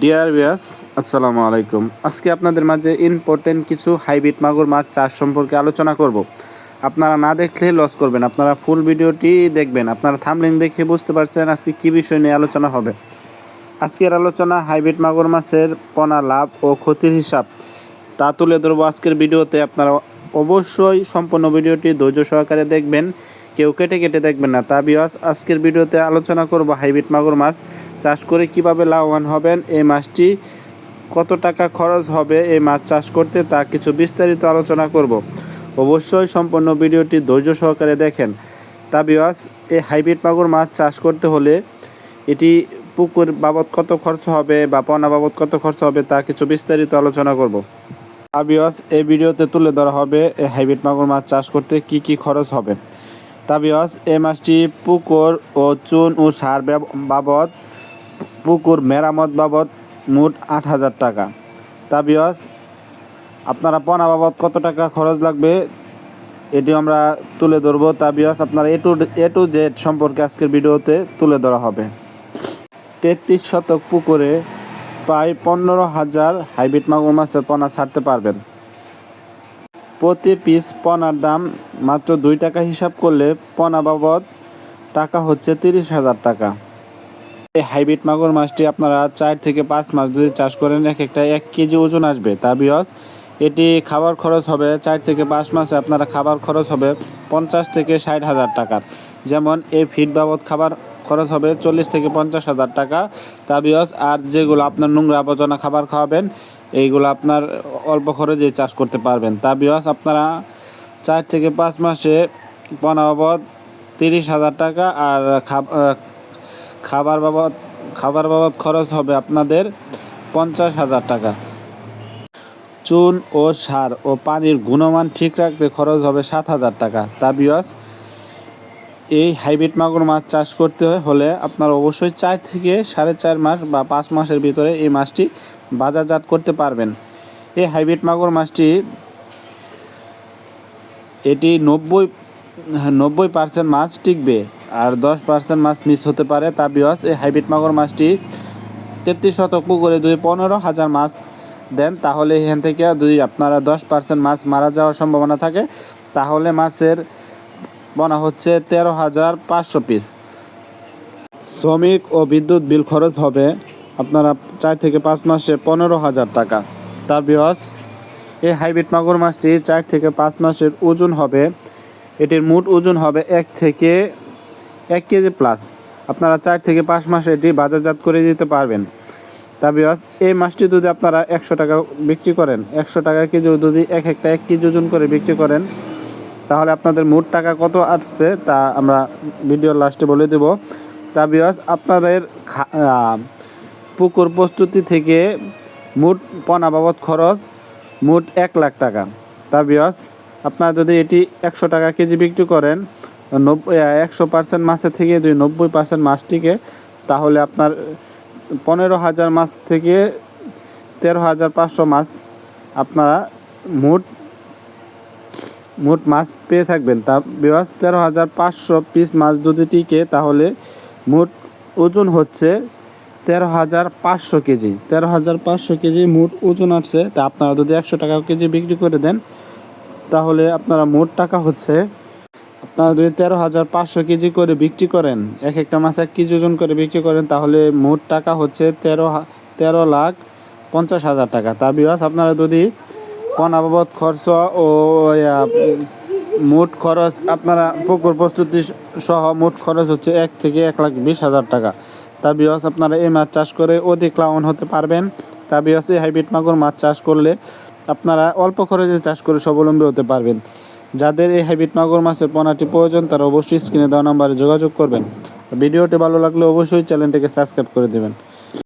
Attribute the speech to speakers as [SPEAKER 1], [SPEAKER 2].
[SPEAKER 1] Dear viewers, আসসালামু আলাইকুম। আজকে আপনাদের মাঝে ইম্পর্টেন্ট কিছু হাইব্রিড মাগুর মাছ চাষ সম্পর্কে আলোচনা করব। আপনারা না দেখলে লস করবেন, আপনারা ফুল ভিডিওটি দেখবেন। আপনারা থাম্বনেল দেখে বুঝতে পারছেন আজকে কী বিষয় নিয়ে আলোচনা হবে। আজকের আলোচনা হাইব্রিড মাগুর মাছের পোনা লাভ ও ক্ষতির হিসাব তা তুলে ধরবো আজকের ভিডিওতে। আপনারা অবশ্যই সম্পূর্ণ ভিডিওটি ধৈর্য সহকারে দেখবেন, কেউ কেটে কেটে দেখবেন না। তা ভিউয়ার্স, আজকের ভিডিওতে আলোচনা করব হাইব্রিড মাগুর মাছ চাষ করে কিভাবে লাভবান হবেন, এই মাছটি কত টাকা খরচ হবে এই মাছ চাষ করতে, তা কিছু বিস্তারিত আলোচনা করব। অবশ্যই সম্পূর্ণ ভিডিওটি ধৈর্য সহকারে দেখেন। তা ভিউয়ার্স, এই হাইব্রিড মাগুর মাছ চাষ করতে হলে এটি পুকুর বাবদ কত খরচ হবে বা পোনা বাবদ কত খরচ হবে তা কিছু বিস্তারিত আলোচনা করব। তা ভিউয়ার্স, এই ভিডিওতে তুলে ধরা হবে এই হাইব্রিড মাগুর মাছ চাষ করতে কি কি খরচ হবে। তা ভিউয়ার্স, এই মাছটি পুকুর ও চুন ও সার বাবদ, পুকুর মেরামত বাবদ মোট 8,000 টাকা। তা ভিউয়ার্স, আপনারা পোনা বাবদ কত টাকা খরচ লাগবে এটি আমরা তুলে ধরবো। তা ভিউয়ার্স, আপনারা এ টু জেড সম্পর্কে আজকের ভিডিওতে তুলে ধরা হবে। 33 শতক পুকুরে প্রায় 15,000 হাইব্রিড মাগুর মাছের পোনা ছাড়তে পারবেন। প্রতি পিস পোনার দাম মাত্র 2 টাকা হিসাব করলে পোনা বাবদ টাকা হচ্ছে 30,000 টাকা। এই হাইব্রিড মাগুর মাছটি আপনারা 4 থেকে 5 মাস যদি চাষ করেন এক একটা 1 কেজি ওজন আসবে। তা ভিউয়ার্স, এটি খাবার খরচ হবে 4 থেকে 5 মাসে আপনারা খাবার খরচ হবে 50 থেকে 60,000 টাকার। যেমন এই ফিড বাবদ খাবার খরচ হবে 40 থেকে 50,000 টাকা। তা ভিউয়ার্স, আর যেগুলো আপনার নোংরা আবর্জনা খাবার খাওয়াবেন এইগুলো আপনার অল্প খরচে চাষ করতে পারবেন। তা ভিউয়ার্স, আপনারা 4 থেকে 5 মাসে পোনা বাবদ 30,000 টাকা আর খাবার বাবদ খরচ হবে আপনাদের 50,000 টাকা। চুন ও সার ও পানির গুণমান ঠিক রাখতে খরচ হবে 7,000 টাকা। তা ভিউয়ার্স, এই হাইব্রিড মাগুর মাছ চাষ করতে হলে আপনার অবশ্যই 4 থেকে 4.5 মাস বা 5 মাসের ভিতরে এই মাছটি বাজারজাত করতে পারবেন। এই হাইব্রিড মাগুর মাছটি এটি 90% মাছ টিকবে আর 10% মাছ মিস হতে পারে। তা ভিউয়ার্স, এই হাইব্রিড মাগুর মাছটি 33 শতক পুকুরে যদি 15,000 মাছ দেন তাহলে এখান থেকে যদি আপনারা 10% মাছ মারা যাওয়ার সম্ভাবনা থাকে তাহলে মাছের পোনা হচ্ছে 13,500 পিস। শ্রমিক ও বিদ্যুৎ বিল খরচ হবে আপনারা 4 থেকে 5 মাসে 15,000 টাকা। তা ভিউয়ার্স, এই হাইব্রিড মাগুর মাছটি 4 থেকে 5 মাসের ওজন হবে, এটির মোট ওজন হবে 1 থেকে 1 কেজি প্লাস। আপনারা 4 থেকে 5 মাসে এটি বাজারজাত করে দিতে পারবেন। তা ভিউয়ার্স, এই মাছটি যদি আপনারা 100 টাকা বিক্রি করেন, 100 টাকা কেজি যদি এক কেজি ওজন করে বিক্রি করেন তাহলে আপনাদের মোট টাকা কত আসছে তা আমরা ভিডিওর লাস্টে বলে দেব। তা ভিউয়ার্স, আপনাদের পুকুর প্রস্তুতি থেকে মোট পোনা বাবদ খরচ মোট 1 লাখ টাকা। তা ভিউয়ার্স, আপনারা যদি এটি 100 টাকা কেজি বিক্রি করেন 100% মাছের থেকে যদি 90% মাছটিকে তাহলে আপনার 15,000 মাছ থেকে 13,500 মাছ আপনারা মোট মাছ পেয়ে থাকবেন। তা ভিউয়ার্স, 13,500 পিস মাছ যদি টিকে তাহলে মোট ওজন হচ্ছে 13,500 কেজি। 13,500 কেজি মোট ওজন আসছে। তা আপনারা যদি 100 টাকা কেজি বিক্রি করে দেন তাহলে আপনারা মোট টাকা হচ্ছে, আপনারা যদি 13,500 কেজি করে বিক্রি করেন, এক একটা মাছ 1 কেজি ওজন করে বিক্রি করেন তাহলে মোট টাকা হচ্ছে 13,50,000 টাকা। তা ভিউয়ার্স, আপনারা যদি পোনা বাবদ খরচ ও মোট খরচ আপনারা পুকুর প্রস্তুতি সহ মোট খরচ হচ্ছে 1 থেকে 1,20,000 টাকা। তা ভিউয়ার্স, আপনারা এই মাছ চাষ করে অধিক লাভবান হতে পারবেন। তা ভিউয়ার্স, এই হাইব্রিড মাগুর মাছ চাষ করলে আপনারা অল্প খরচে চাষ করে স্বাবলম্বী হতে পারবেন। যাদের এই হাইব্রিড মাগুর মাছের পোনাটি প্রয়োজন তারা অবশ্যই স্ক্রিনে দেওয়া নাম্বারে যোগাযোগ করবেন। ভিডিওটি ভালো লাগলে অবশ্যই চ্যানেলটিকে সাবস্ক্রাইব করে দেবেন।